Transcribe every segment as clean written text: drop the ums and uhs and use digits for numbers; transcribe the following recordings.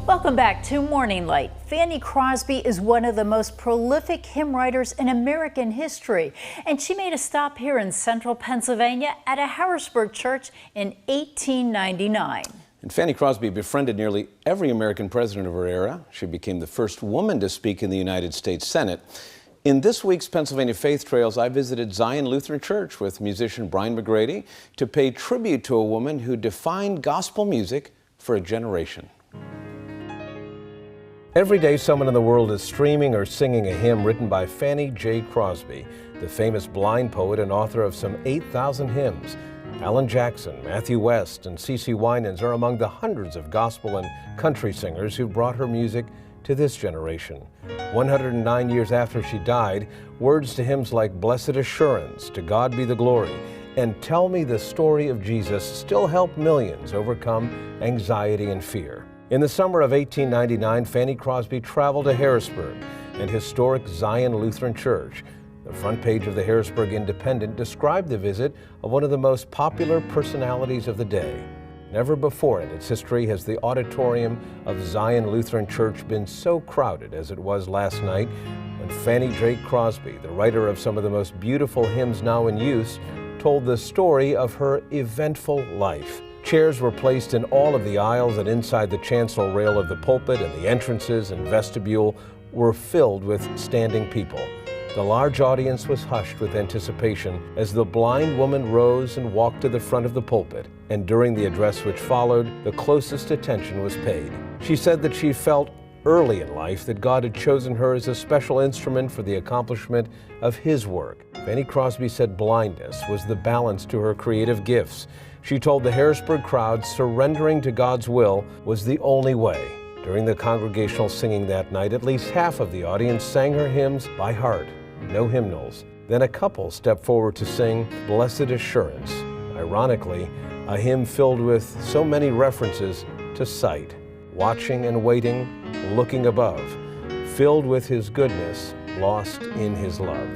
Welcome back to Morning Light. Fanny Crosby is one of the most prolific hymn writers in American history, and she made a stop here in central Pennsylvania at a Harrisburg church in 1899. And Fanny Crosby befriended nearly every American president of her era. She became the first woman to speak in the United States Senate. In this week's Pennsylvania Faith Trails, I visited Zion Lutheran Church with musician Brian McGrady to pay tribute to a woman who defined gospel music for a generation. Every day, someone in the world is streaming or singing a hymn written by Fanny J. Crosby, the famous blind poet and author of some 8,000 hymns. Alan Jackson, Matthew West, and C.C. Winans are among the hundreds of gospel and country singers who brought her music to this generation. 109 years after she died, words to hymns like Blessed Assurance, To God Be the Glory, and Tell Me the Story of Jesus still help millions overcome anxiety and fear. In the summer of 1899, Fanny Crosby traveled to Harrisburg and historic Zion Lutheran Church. The front page of the Harrisburg Independent described the visit of one of the most popular personalities of the day. Never before in its history has the auditorium of Zion Lutheran Church been so crowded as it was last night when Fanny J. Crosby, the writer of some of the most beautiful hymns now in use, told the story of her eventful life. Chairs were placed in all of the aisles and inside the chancel rail of the pulpit, and the entrances and vestibule were filled with standing people. The large audience was hushed with anticipation as the blind woman rose and walked to the front of the pulpit, and during the address which followed, the closest attention was paid. She said that she felt early in life that God had chosen her as a special instrument for the accomplishment of His work. Fanny Crosby said blindness was the balance to her creative gifts. She told the Harrisburg crowd surrendering to God's will was the only way. During the congregational singing that night, at least half of the audience sang her hymns by heart, no hymnals. Then a couple stepped forward to sing Blessed Assurance, ironically, a hymn filled with so many references to sight, watching and waiting, looking above, filled with His goodness, lost in His love.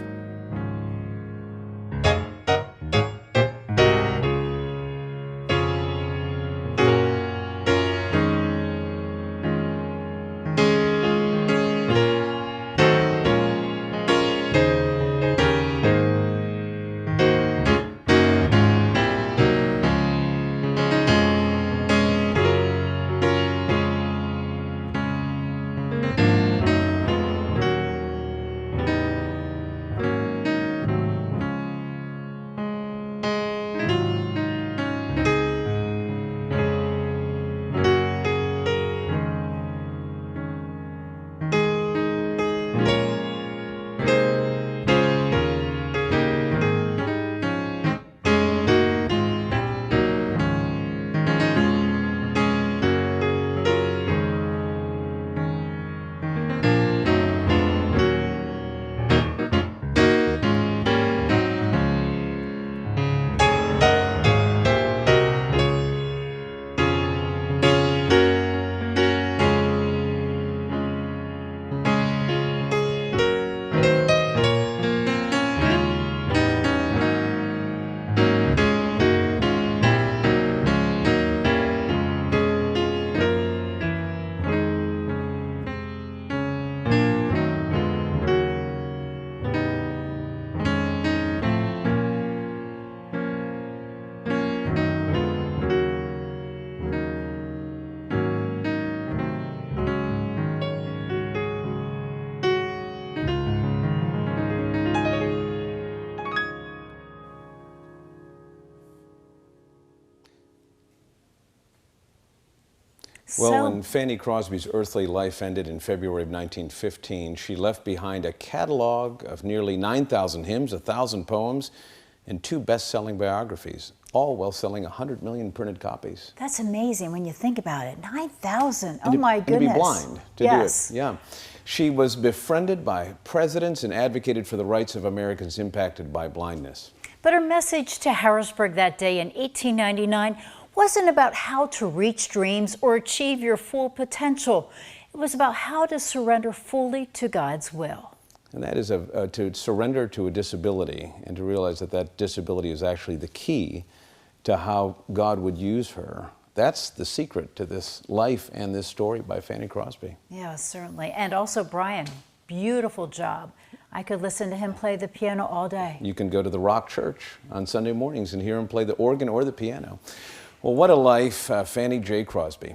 Well, when Fanny Crosby's earthly life ended in February of 1915, she left behind a catalog of nearly 9,000 hymns, 1,000 poems, and 2 best-selling biographies, all while selling 100 million printed copies. That's amazing when you think about it. 9,000. Oh, my goodness. And to be blind to do it. Yeah. She was befriended by presidents and advocated for the rights of Americans impacted by blindness. But her message to Harrisburg that day in 1899 wasn't about how to reach dreams or achieve your full potential. It was about how to surrender fully to God's will. And that is to surrender to a disability and to realize that that disability is actually the key to how God would use her that's the secret to this life and this story by Fanny Crosby. Yeah, certainly. And also Brian, beautiful job. I could listen to him play the piano all day. You can go to the Rock Church on Sunday mornings and hear him play the organ or the piano. Well, what a life, Fanny J. Crosby.